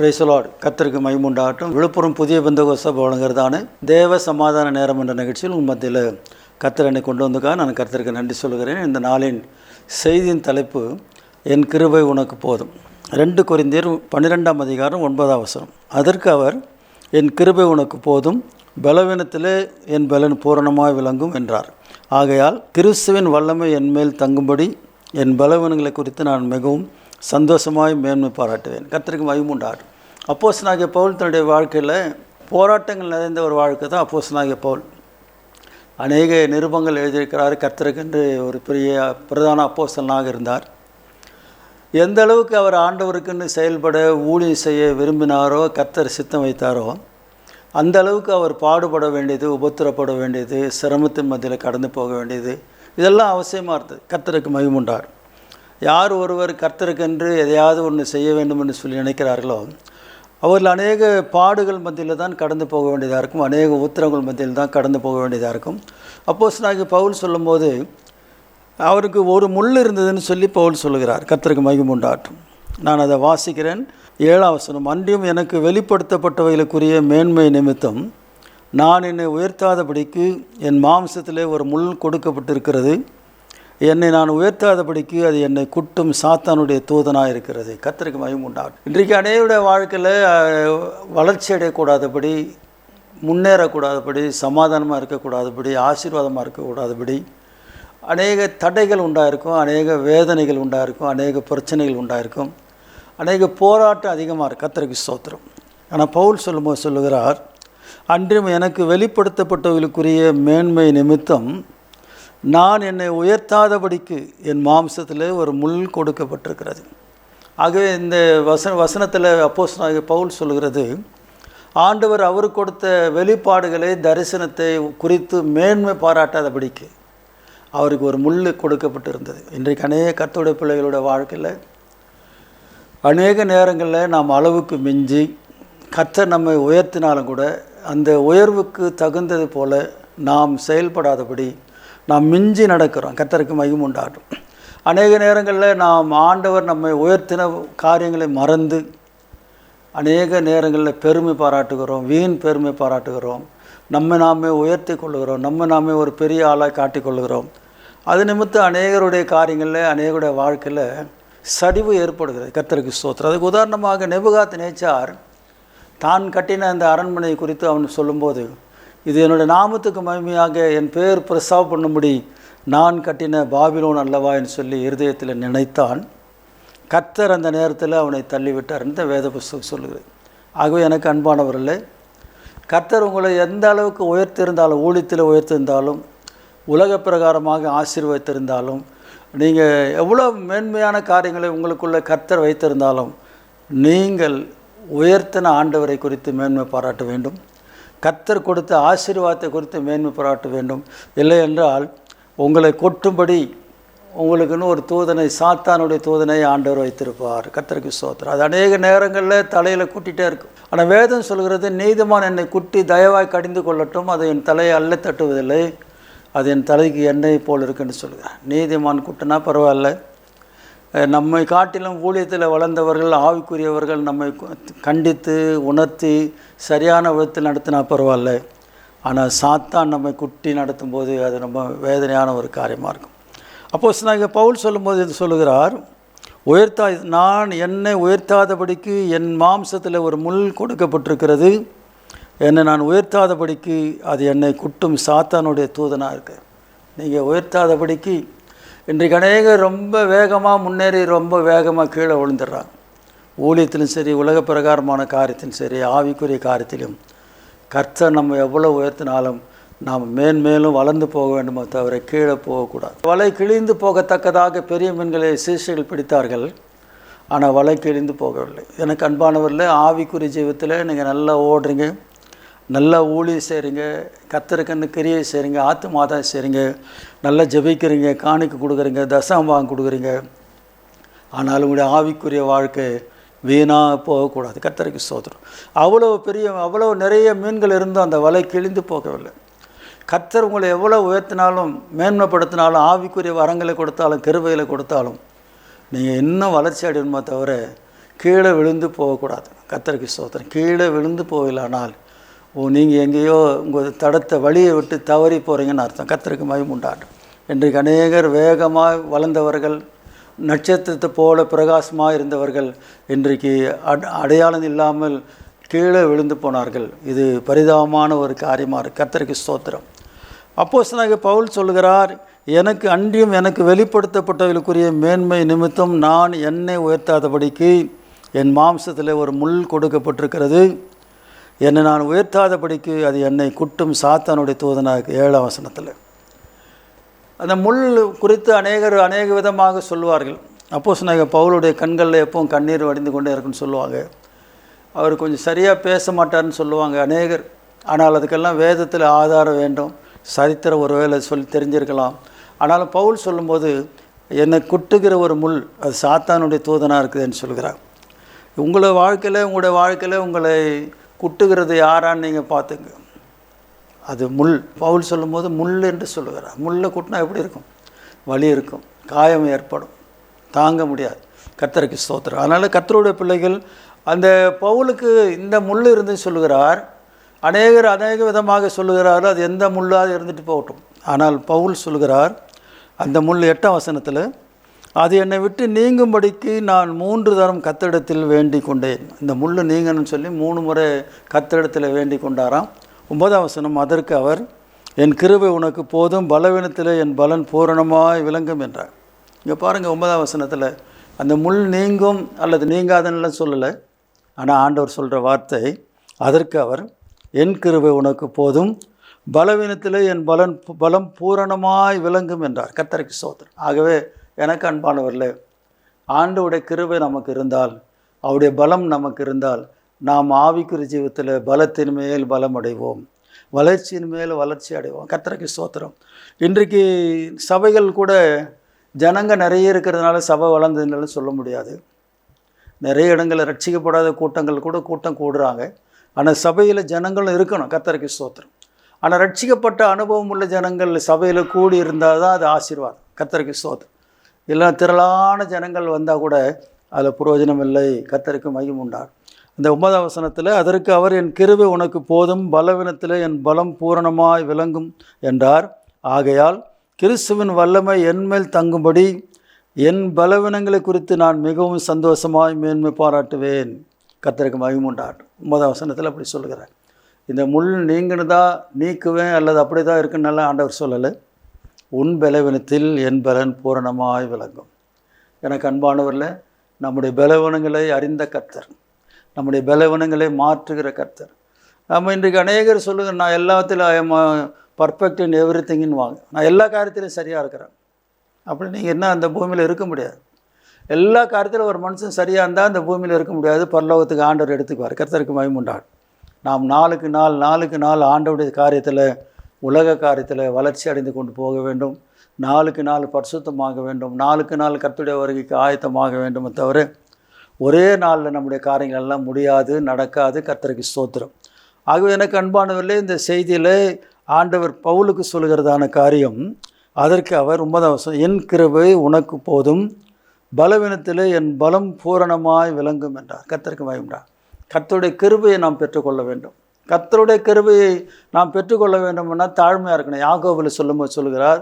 பிரைசலாட் கர்த்தருக்கு மகிமை உண்டாகட்டும். விழுப்புரம் புதிய பெந்தகோஸ்தே வழங்குறதான தேவ சமாதான நேரம் என்ற நிகழ்ச்சியில் உங்கள் மத்தியில் கர்த்தர் என்னை கொண்டு வந்ததுக்காக நான் கர்த்தருக்கு நன்றி சொல்கிறேன். இந்த நாளின் செய்தியின் தலைப்பு என் கிருபை உனக்கு போதும். 2 கொரிந்தியர் 12ஆம் அதிகாரம் 9ஆம் வசனம். அதற்கு அவர், என் கிருபை உனக்கு போதும், பலவீனத்திலே என் பலன் பூரணமாய் விளங்கும் என்றார். ஆகையால் கிறிஸ்துவின் வல்லமை என் மேல் தங்கும்படி என் பலவீனங்களை குறித்து நான் மிகவும் சந்தோஷமாய் மேன்மை பாராட்டுவேன். கர்த்தருக்கு மகிமை உண்டாகட்டும். அப்போஸ்தலனாகிய பவுல் தன்னுடைய வாழ்க்கையில் போராட்டங்கள் நிறைந்த ஒரு வாழ்க்கை தான் அப்போஸ்தலனாகிய பவுல். அநேக நிருபங்கள் எழுதியிருக்கிறார். கர்த்தருக்கென்று ஒரு பெரிய பிரதான அப்போஸ்தலனாக இருந்தார். எந்த அளவுக்கு அவர் ஆண்டவருக்குன்னு செயல்பட ஊழியம் செய்ய விரும்பினாரோ, கர்த்தர் சித்தம் வைத்தாரோ, அந்த அளவுக்கு அவர் பாடுபட வேண்டியது, உபத்திரப்பட வேண்டியது, சிரமத்தின் மத்தியில் கடந்து போக வேண்டியது, இதெல்லாம் அவசியமாக இருந்தது. கர்த்தருக்கு மகிமை உண்டாகட்டும். யார் ஒருவர் கர்த்தருக்கென்று எதையாவது ஒன்று செய்ய வேண்டும் என்று சொல்லி நினைக்கிறார்களோ, அவர்கள் அநேக பாடுகள் மத்தியில் தான் கடந்து போக வேண்டியதாக இருக்கும், அநேக உத்திரங்கள் மத்தியில் தான் கடந்து போக வேண்டியதாக இருக்கும். அப்போஸ்தலனாகிய பவுல் சொல்லும்போது அவருக்கு ஒரு முள் இருந்ததுன்னு சொல்லி பவுல் சொல்லுகிறார். கர்த்தருக்கு மகிமை உண்டாகட்டும். நான் அதை வாசிக்கிறேன். 7ஆம் வசனம். அன்றியும் எனக்கு வெளிப்படுத்தப்பட்டவைகளுக்குரிய மேன்மை நிமித்தம் நான் என்னை உயர்த்தாதபடிக்கு என் மாம்சத்திலே ஒரு முள் கொடுக்கப்பட்டிருக்கிறது. என்னை நான் உயர்த்தாதபடிக்கு அது என்னை குட்டும் சாத்தானுடைய தூதனாக இருக்கிறது. கர்த்தருக்கு மகிமை உண்டாகட்டும். இன்றைக்கு அநேகருடைய வாழ்க்கையில் வளர்ச்சி அடையக்கூடாதபடி, முன்னேறக்கூடாதபடி, சமாதானமாக இருக்கக்கூடாதபடி, ஆசீர்வாதமாக இருக்கக்கூடாதபடி அநேக தடைகள் உண்டாயிருக்கும், அநேக வேதனைகள் உண்டாயிருக்கும், அநேக பிரச்சனைகள் உண்டாயிருக்கும், அநேக போராட்டம் அதிகமாக இருக்குது. கர்த்தருக்கு ஸ்தோத்திரம். ஆனால் பவுல் சொல்லும்போது சொல்லுகிறார், அன்றும் எனக்கு வெளிப்படுத்தப்பட்டவர்களுக்குரிய மேன்மை நிமித்தம் நான் என்னை உயர்த்தாதபடிக்கு என் மாம்சத்தில் ஒரு முள் கொடுக்கப்பட்டிருக்கிறது. ஆகவே இந்த வசனத்தில் அப்போஸ்தலனாகிய பவுல் சொல்கிறது, ஆண்டவர் அவருக்கு கொடுத்த வெளிப்பாடுகளை, தரிசனத்தை குறித்து மேன்மை பாராட்டாதபடிக்கு அவருக்கு ஒரு முள் கொடுக்கப்பட்டிருந்தது. இன்றைக்கு அநேக கர்த்தருடைய பிள்ளைகளோட வாழ்க்கையில் அநேக நேரங்களில் நாம் அளவுக்கு மிஞ்சி கர்த்தர் நம்மை உயர்த்தினாலும் கூட அந்த உயர்வுக்கு தகுந்தது போல நாம் செயல்படாதபடி நாம் மிஞ்சி நடக்கிறோம். கர்த்தருக்கு மகிமை உண்டாகட்டும். அநேக நேரங்களில் நாம் ஆண்டவர் நம்மை உயர்த்தின காரியங்களை மறந்து அநேக நேரங்களில் பெருமை பாராட்டுகிறோம், வீண் பெருமை பாராட்டுகிறோம், நம்மை நாமே உயர்த்தி கொள்ளுகிறோம், நம்மை நாமே ஒரு பெரிய ஆளாக காட்டிக்கொள்ளுகிறோம். அது நிமித்தம் அநேகருடைய காரியங்களில், அநேகருடைய வாழ்க்கையில் சரிவு ஏற்படுகிறது. கர்த்தருக்கு ஸ்தோத்திரம். அதுக்கு உதாரணமாக நேபுகாத்நேச்சார் தான் கட்டின அந்த அரண்மனை குறித்து அவன் சொல்லும்போது, இது என்னுடைய நாமத்துக்கு மகிமையாக என் பேர் பிரஸ்தாவ பண்ணும்படி நான் கட்டின பாபிலோன் அல்லவா என்று சொல்லி இருதயத்தில் நினைத்தான். கர்த்தர் அந்த நேரத்தில் அவனை தள்ளிவிட்டார் என்று வேத புஸ்தகம் சொல்லுகிறது. ஆகவே எனக்கு அன்பானவர்களே, கர்த்தர் உங்களை எந்த அளவுக்கு உயர்த்திருந்தாலும், ஊழியத்தில் உயர்த்திருந்தாலும், உலக பிரகாரமாக ஆசீர்வதித்திருந்தாலும், நீங்கள் எவ்வளோ மேன்மையான காரியங்களை உங்களுக்குள்ளே கர்த்தர் வைத்திருந்தாலும், நீங்கள் உயர்த்தின ஆண்டவரை குறித்து மேன்மை பாராட்ட வேண்டும். கர்த்தர் கொடுத்த ஆசீர்வாதத்தை குறித்து மேன்மை பாராட்ட வேண்டும். இல்லை என்றால் உங்களை கொட்டும்படி உங்களுக்குன்னு ஒரு தூதனை, சாத்தானுடைய தூதனை ஆண்டவர் வைத்திருப்பார். கர்த்தருக்கு ஸ்தோத்திரம். அது அநேக நேரங்களில் தலையில் குட்டிகிட்டே இருக்கும். ஆனால் வேதம் சொல்கிறது, நீதிமான் என்னை குட்டி தயவாய் கடிந்து கொள்ளட்டும், அது என் தலையை அல்ல தட்டுவதில்லை, அது என் தலைக்கு எண்ணெய் போல் இருக்குன்னு சொல்லுகிறேன். நீதிமான் குட்டினா பரவாயில்ல. நம்மை காட்டிலும் ஊழியத்தில் வளர்ந்தவர்கள், ஆவிக்குரியவர்கள் நம்மை கண்டித்து உணர்த்தி சரியான விதத்தில் நடத்தினா பரவாயில்ல. ஆனால் சாத்தான் நம்மை குட்டி நடத்தும் போது அது ரொம்ப வேதனையான ஒரு காரியமாக இருக்கும். அப்போஸ்தலனாகிய பவுல் சொல்லும்போது இது சொல்லுகிறார், நான் என்னை உயர்த்தாதபடிக்கு என் மாம்சத்தில் ஒரு முள் கொடுக்கப்பட்டிருக்கிறது. என்னை நான் உயர்த்தாதபடிக்கு அது என்னை குட்டும் சாத்தானுடைய தூதனாக இருக்கு. நீங்கள் உயர்த்தாதபடிக்கு இன்றைக்கு அநேகர் ரொம்ப வேகமாக முன்னேறி ரொம்ப வேகமாக கீழே விழுந்துடுறாங்க. ஊழியத்திலும் சரி, உலக பிரகாரமான காரியத்திலும் சரி, ஆவிக்குரிய காரியத்திலும் கர்த்தர் நம்ம எவ்வளோ உயர்த்தினாலும் நாம் மேன்மேலும் வளர்ந்து போக வேண்டுமோ தவிர கீழே போகக்கூடாது. வலை கிழிந்து போகத்தக்கதாக பெரிய மீன்களை சீஷர்கள் பிடித்தார்கள், ஆனால் வலை கிழிந்து போகவில்லை. எனக்கு அன்பானவரில் ஆவிக்குரிய ஜீவத்தில் நீங்கள் நல்லா ஓடுறீங்க, நல்லா ஊழியம் செய்கிறீங்க, கர்த்தருக்கன்னு கிரியை செய்கிறீங்க, ஆத்துமாதான் செய்கிறீங்க, நல்லா ஜெபிக்கிறீங்க, காணிக்கை கொடுக்குறீங்க, தசமபாகம் கொடுக்குறீங்க. ஆனாலும் உங்களுடைய ஆவிக்குரிய வாழ்க்கை வீணாக போகக்கூடாது. கர்த்தருக்கு ஸ்தோத்திரம். அவ்வளோ நிறைய மீன்கள் இருந்தும் அந்த வலை கிழிந்து போகவில்லை. கர்த்தர் உங்களை எவ்வளோ உயர்த்தினாலும், மேன்மைப்படுத்தினாலும், ஆவிக்குரிய வரங்களை கொடுத்தாலும், கிருபைகளை கொடுத்தாலும் நீங்கள் இன்னும் வளர்ச்சி அடையணுமே தவிர கீழே விழுந்து போகக்கூடாது. கர்த்தருக்கு ஸ்தோத்திரம். கீழே விழுந்து போகலானால் நீங்கள் எங்கேயோ உங்கள் தடத்தை வழியை விட்டு தவறி போகிறீங்கன்னு அர்த்தம். கர்த்தருக்கு மகிமை உண்டாகட்டும். இன்றைக்கு அநேகர் வேகமாக வளர்ந்தவர்கள், நட்சத்திரத்தை போல பிரகாசமாக இருந்தவர்கள் இன்றைக்கு அடையாளம் இல்லாமல் கீழே விழுந்து போனார்கள். இது பரிதாபமான ஒரு காரியமாக இருக்குது. கர்த்தருக்கு ஸ்தோத்திரம். அப்போஸ்தலனாகிய பவுல் சொல்லுகிறார், எனக்கு அன்றியும் எனக்கு வெளிப்படுத்தப்பட்டவர்களுக்குரிய மேன்மை நிமித்தம் நான் என்னை உயர்த்தாதபடிக்கு என் மாம்சத்தில் ஒரு முள் கொடுக்கப்பட்டிருக்கிறது. என்னை நான் உயர்த்தாதபடிக்கு அது என்னை குட்டும் சாத்தானுடைய தூதனாக 7ஆம் வசனத்தில். அந்த முள் குறித்து அநேக விதமாக சொல்லுவார்கள். அப்போஸ்தலனாகிய பவுலுடைய கண்களில் எப்பவும் கண்ணீர் வடிந்து கொண்டே இருக்குன்னு சொல்லுவாங்க. அவர் கொஞ்சம் சரியாக பேச மாட்டார்னு சொல்லுவாங்க அநேகர். ஆனால் அதுக்கெல்லாம் வேதத்தில் ஆதாரம் வேண்டும். சரித்திரம் ஒருவேளை சொல்லி தெரிஞ்சிருக்கலாம். ஆனாலும் பவுல் சொல்லும்போது என்னை குட்டுகிற ஒரு முள் அது சாத்தானுடைய தூதனாக இருக்குதுன்னு சொல்கிறார். உங்களுடைய வாழ்க்கையில் உங்களை குட்டுகிறது யாரான்னு நீங்கள் பார்த்துங்க. அது முள். பவுல் சொல்லும்போது முள் என்று சொல்லுகிறார். முள்ளை குட்டினா எப்படி இருக்கும்? வலி இருக்கும், காயம் ஏற்படும், தாங்க முடியாது. கர்த்தருக்கு ஸ்தோத்திரம். அதனால் கர்த்தருடைய பிள்ளைகள் அந்த பவுலுக்கு இந்த முள் இருந்து சொல்லுகிறார். அநேக விதமாக சொல்லுகிறார்கள். அது எந்த முள்ளாக இருந்துட்டு போகட்டும். ஆனால் பவுல் சொல்லுகிறார் அந்த முள் 8ஆம் வசனத்தில், அது என்னை விட்டு நீங்கும்படிக்கு நான் 3 தரம் கர்த்தரிடத்தில் வேண்டிக் கொண்டேன். இந்த முள் நீங்கணும்னு சொல்லி 3 முறை கர்த்தரிடத்தில் வேண்டிக் கொண்டாராம். 9ஆம் வசனம், அதற்கு அவர், என் கிருபை உனக்கு போதும், பலவீனத்தில் என் பலன் பூரணமாய் விளங்கும் என்றார். இங்கே பாருங்கள், 9ஆம் வசனத்தில் அந்த முள் நீங்கும் அல்லது நீங்காதன்னு சொல்லலை. ஆனால் ஆண்டவர் சொல்கிற வார்த்தை, அதற்கு அவர், என் கிருபை உனக்கு போதும், பலவீனத்தில் என் பலம் பூரணமாய் விளங்கும் என்றார். கர்த்தருக்கு ஸ்தோத்திரம். ஆகவே எனக்கு அன்பானவர்களே, ஆண்டவருடைய கிருபை நமக்கு இருந்தால், அவருடைய பலம் நமக்கு இருந்தால், நாம் ஆவிக்குரிய ஜீவத்தில் பலத்தின் மேல் பலம் அடைவோம், வளர்ச்சியின் மேல் வளர்ச்சி அடைவோம். கர்த்தருக்கு ஸ்தோத்திரம். இன்றைக்கு சபைகள் கூட ஜனங்கள் நிறைய இருக்கிறதுனால சபை வளர்ந்ததுனால சொல்ல முடியாது. நிறைய இடங்களில் ரட்சிக்கப்படாத கூட்டங்கள் கூட கூட்டம் கூடுறாங்க. ஆனால் சபையில் ஜனங்களும் இருக்கணும். கர்த்தருக்கு ஸ்தோத்திரம். ஆனால் ரட்சிக்கப்பட்ட அனுபவம் உள்ள ஜனங்கள் சபையில் கூடி இருந்தால் தான் அது ஆசீர்வாதம். கர்த்தருக்கு ஸ்தோத்திரம். இல்லை திரளான ஜனங்கள் வந்தால் கூட அதில் பிரயோஜனம் இல்லை. கர்த்தருக்கு மகிமை உண்டாகும். இந்த 9ஆம் வசனத்தில், அதற்கு அவர், என் கிருபை உனக்கு போதும், பலவீனத்தில் என் பலம் பூரணமாய் விளங்கும் என்றார். ஆகையால் கிறிஸ்துவின் வல்லமை என்மேல் தங்கும்படி என் பலவீனங்களை குறித்து நான் மிகவும் சந்தோஷமாய் மேன்மை பாராட்டுவேன். கர்த்தருக்கு மகிமை உண்டாகட்டும். 9ஆம் வசனத்தில் அப்படி சொல்லுகிறார். இந்த முள் நீங்கினதா நீக்குவேன் அல்லது அப்படி தான் இருக்குன்னு ஆண்டவர் சொல்லலை. உன் பலவீனத்தில் என் பலன் பூரணமாய் விளங்கும். எனக்கு அன்பானவரில், நம்முடைய பலவீனங்களை அறிந்த கர்த்தர், நம்முடைய பலவீனங்களை மாற்றுகிற கர்த்தர். நம்ம இன்றைக்கு அநேகர் சொல்லுங்க, நான் எல்லாத்திலும் I am perfect in every திங்னு வாங்க, நான் எல்லா காரியத்திலையும் சரியாக இருக்கிறேன். அப்படி நீங்கள் என்ன அந்த பூமியில் இருக்க முடியாது. எல்லா காரியத்திலும் ஒரு மனுஷன் சரியாக இருந்தால் அந்த பூமியில் இருக்க முடியாது. பரலோகத்துக்கு ஆண்டவர் எடுத்துக்குவார். கர்த்தருக்கு மகிமை உண்டாகும். நாம் நாளுக்கு நாள் ஆண்டவருடைய காரியத்தில், உலக காரியத்தில் வளர்ச்சி அடைந்து கொண்டு போக வேண்டும். நாளுக்கு நாள் பரிசுத்தமாக வேண்டும். நாளுக்கு நாள் கர்த்தருடைய வருகைக்கு ஆயத்தமாக வேண்டுமே தவிர ஒரே நாளில் நம்முடைய காரியங்கள் எல்லாம் முடியாது, நடக்காது. கர்த்தருக்கு ஸ்தோத்திரம். ஆகவே எனக்கு அன்பானவர்களே, இந்த செய்தியில் ஆண்டவர் பவுலுக்கு சொல்கிறதான காரியம், அதற்கு அவர் 9ஆம் வசனம், என் கிருபை உனக்கு போதும், பலவீனத்தில் என் பலம் பூரணமாய் விளங்கும் என்றார். கர்த்தருக்கு மகிமை. கர்த்தருடைய கிருபையை நாம் பெற்றுக்கொள்ள வேண்டும். கர்த்தருடைய கிருபையை நாம் பெற்றுக்கொள்ள வேண்டும்னா தாழ்மையாக இருக்கணும். யாக்கோபில் சொல்லும்போது சொல்கிறார்,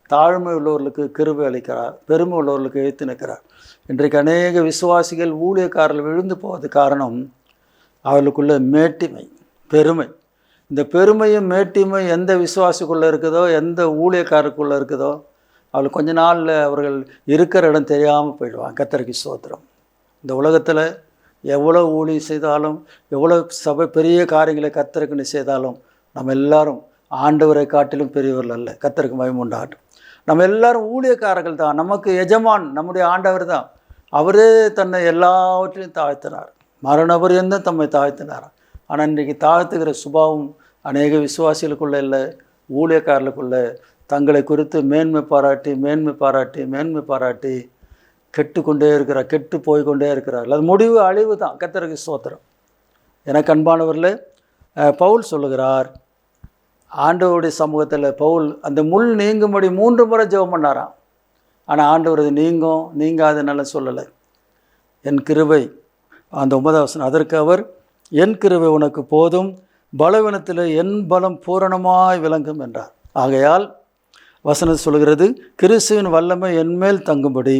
தாழ்மை உள்ளவர்களுக்கு கிருபை அளிக்கிறார், பெருமை உள்ளவர்களுக்கு எழுத்து நிற்கிறார். இன்றைக்கு அநேக விசுவாசிகள் ஊழியக்காரர்கள் விழுந்து போவது காரணம் அவர்களுக்குள்ள மேட்டிமை, பெருமை. இந்த பெருமையும் மேட்டிமை எந்த விசுவாசிக்குள்ளே இருக்குதோ, எந்த ஊழியக்காரருக்குள்ளே இருக்குதோ, அவளுக்கு கொஞ்ச நாளில் அவர்கள் இருக்கிற இடம் தெரியாமல் போயிடுவாங்க. கர்த்தருக்கு ஸ்தோத்திரம். இந்த உலகத்தில் எவ்வளோ ஊழியம் செய்தாலும், எவ்வளோ சபை பெரிய காரியங்களை கர்த்தருக்கு செய்தாலும், நம்ம எல்லாரும் ஆண்டவரை காட்டிலும் பெரியவர்கள் அல்ல. கர்த்தருக்கு மகிமை உண்டாகட்டும். நம்ம எல்லாரும் ஊழியக்காரர்கள் தான். நமக்கு எஜமான் நம்முடைய ஆண்டவர் தான். அவரே தன்னை எல்லாவற்றையும் தாழ்த்தினார். மரணபரியந்தம் தம்மை தாழ்த்தினார். ஆனால் இன்றைக்கு தாழ்த்துகிற சுபாவம் அநேக விசுவாசிகளுக்குள்ளே இல்லை, ஊழியக்காரர்களுக்குள்ளே. தங்களை குறித்து மேன்மை பாராட்டி கெட்டு போய்கொண்டே இருக்கிறார்கள். அது முடிவு அழிவு தான். கர்த்தருக்கு ஸ்தோத்திரம். எனக்கு அன்பானவர்களே, பவுல் சொல்லுகிறார், ஆண்டவருடைய சமூகத்தில் பவுல் அந்த முள் நீங்கும்படி 3 முறை ஜெபம் பண்ணாராம். ஆனால் ஆண்டவர் அது நீங்காதுனால சொல்லலை. என் கிருபை அந்த 9வது வசனம், அதற்கு அவர், என் கிருபை உனக்கு போதும், பலவீனத்தில் என் பலம் பூரணமாய் விளங்கும் என்றார். ஆகையால் வசனம் சொல்கிறது, கிறிஸ்துவின் வல்லமை என்மேல் தங்கும்படி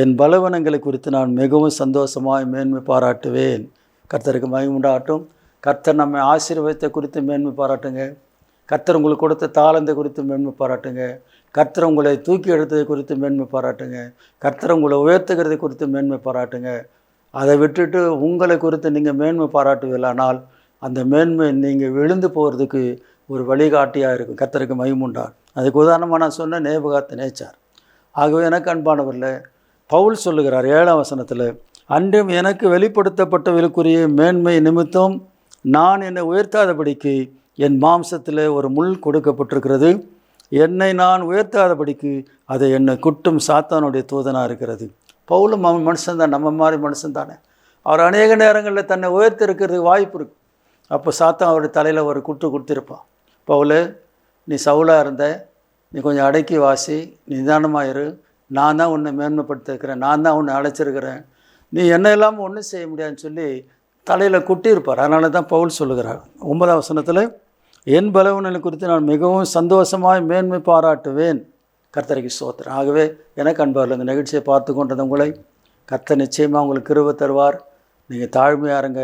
என் பலவீனங்களை குறித்து நான் மிகவும் சந்தோஷமாய் மேன்மை பாராட்டுவேன். கர்த்தருக்கு மகிமை உண்டாகட்டும். கர்த்தர் நம்மை ஆசீர்வாதத்தை குறித்து மேன்மை பாராட்டுங்க. கர்த்தர் உங்களுக்கு கொடுத்த தாளந்தை குறித்து மேன்மை பாராட்டுங்க. கர்த்தர் உங்களை தூக்கி எடுத்ததை குறித்து மேன்மை பாராட்டுங்க. கர்த்தர் உங்களை உயர்த்துகிறதை குறித்து மேன்மை பாராட்டுங்க. அதை விட்டுட்டு உங்களை குறித்து நீங்கள் மேன்மை பாராட்டுவீர்களானால் அந்த மேன்மை நீங்கள் விழுந்து போகிறதுக்கு ஒரு வழிகாட்டியாக இருக்கும். கர்த்தருக்கு மகிமை உண்டாகும். அதுக்கு உதாரணமாக நான் சொன்ன நேபுகாத் நேச்சார். ஆகவே எனக்கு அன்பானவரில் பவுல் சொல்லுகிறார் 7ஆம் வசனத்தில், அன்றும் எனக்கு வெளிப்படுத்தப்பட்டவர்களுக்குரிய மேன்மை நிமித்தம் நான் என்னை உயர்த்தாதபடிக்கு என் மாம்சத்தில் ஒரு முள் கொடுக்கப்பட்டிருக்கிறது. என்னை நான் உயர்த்தாதபடிக்கு அதை என்னை குட்டும் சாத்தானுடைய தூதனாக இருக்கிறது. பவுலும் மனுஷன்தான், நம்ம மாதிரி மனுஷன் தானே. அவர் அநேக நேரங்களில் தன்னை உயர்த்தி இருக்கிறதுக்கு வாய்ப்பு இருக்குது. அப்போ சாத்தான் அவருடைய தலையில் ஒரு குட்டு கொடுத்துருப்பான். பவுல், நீ சவுலாக இருந்த, நீ கொஞ்சம் அடக்கி வாசி, நிதானமாக இரு, நான் தான் உன்னை மேன்மைப்படுத்திருக்கிறேன், நான் தான் உன்னை அழைச்சிருக்கிறேன், நீ என்ன இல்லாமல் ஒன்றும் செய்ய முடியாதுன்னு சொல்லி தலையில் குட்டியிருப்பார். அதனால தான் பவுல் சொல்லுகிறார் 9ஆம் வசனத்தில், என் பலவீனங்களை குறித்து நான் மிகவும் சந்தோஷமாய் மேன்மை பாராட்டுவேன். கர்த்தருக்கு ஸ்தோத்திரம். ஆகவே எனக்கு அன்பார்கள், இந்த நிகழ்ச்சியை பார்த்து கொண்டது உங்களை கர்த்தர் நிச்சயமாக உங்களுக்கு கிருபை தருவார். நீங்கள் தாழ்மையாக இருங்க,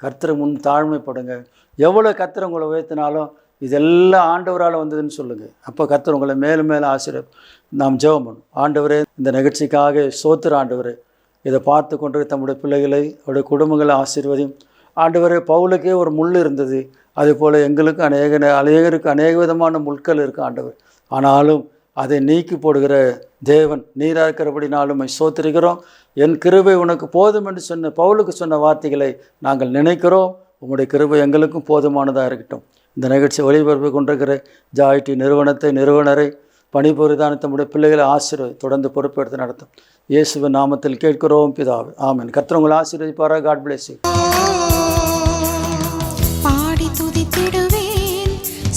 கர்த்தரை முன் தாழ்மைப்படுங்க. எவ்வளோ கர்த்தர் உங்களை உயர்த்தினாலும் இதெல்லாம் ஆண்டவரால் வந்ததுன்னு சொல்லுங்கள். அப்போ கர்த்தர் உங்களை மேலும் மேலும் ஆசீர்வாதம். நாம் ஜெபம் பண்ணும். ஆண்டவரே, இந்த நிகழ்ச்சிக்காக ஸ்தோத்திர ஆண்டவரே, இதை பார்த்து கொண்டு தம்முடைய பிள்ளைகளை அவருடைய குடும்பங்களை ஆசீர்வதியும். ஆண்டவரே, பவுலுக்கே ஒரு முள் இருந்தது, அதுபோல் எங்களுக்கு அநேகருக்கு அநேக விதமான முட்கள் இருக்குது ஆண்டவர். ஆனாலும் அதை நீக்கி போடுகிற தேவன் நீராக இருக்கிறபடினாலும் ஸ்தோத்திரிக்கிறோம். என் கிருபை உனக்கு போதும் என்று சொன்ன பவுலுக்கு சொன்ன வார்த்தைகளை நாங்கள் நினைக்கிறோம். உங்களுடைய கிருபை எங்களுக்கும் போதுமானதாக இருக்கட்டும். இந்த நிகழ்ச்சி ஒளிபரப்பு கொண்டிருக்கிற ஜாய்டி நிறுவனரை பணிபுரிதான தம்முடைய பிள்ளைகளை ஆசீர்வதி தொடர்ந்து பொறுப்பெடுத்து நடத்தும். இயேசுவின் நாமத்தில் கேட்கிறோம் பிதாவே, ஆமென். கர்த்தர் உங்களை ஆசீர்வதிப்பாராக. God bless you. பாடி துதித்திடுவேன்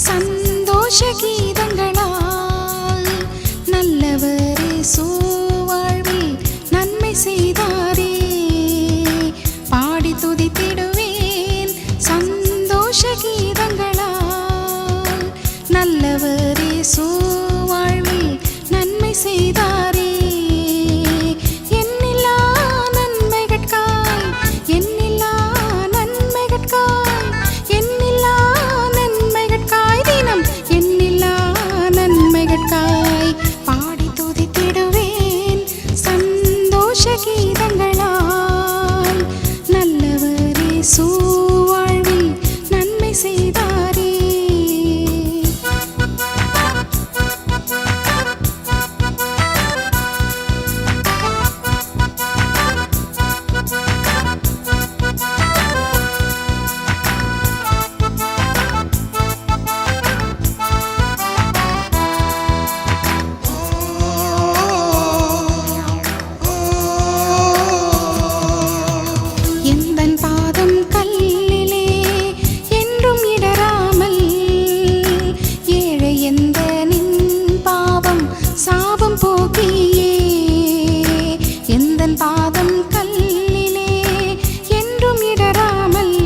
சந்தோஷ கீதங்களால், நல்லவரே வாழ்வில் நன்மை செய்தாரே. பாடி துதித்திடுவேன் சந்தோஷ கீதங்களால், நல்லவரே வாழ்வில் நன்மை செய்தாரே. எண்ணில்லா நன்மைகட்காய், எண்ணில்லா நன்மைகட்காய், எண்ணில்லா நன்மைகட்காய், தினம் எண்ணில்லா நன்மைகட்காய் பாடி துதித்திடுவேன் சந்தோஷ கீதங்களால், நல்லவரே வாழ்வில் நன்மை செய்தாரே. எந்தன் பாதம் கல்லிலே என்றும் இடராமல், ஏழை எந்த நின் பாவம் சாபம் போக்கியே. எந்தன் பாதம் கல்லிலே என்றும் இடராமல்,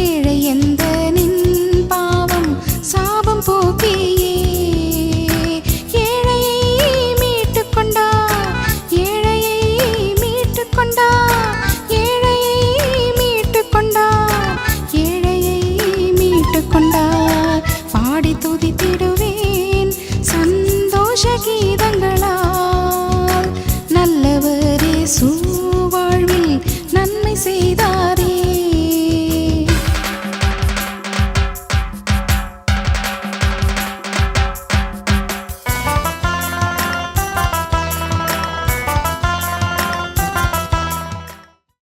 ஏழை எந்த நின் பாவம் சாபம் போக்கியே. ஏழையை மீட்டுக் கொண்டார், ஏழையை மீட்டுக் கொண்டார், ஏழையை மீட்டுக் கொண்டார், ஏழையை மீட்டுக் கொண்டார். பாடி துதித்திடுவேன் சந்தோஷ கீதங்களால், நல்லவரே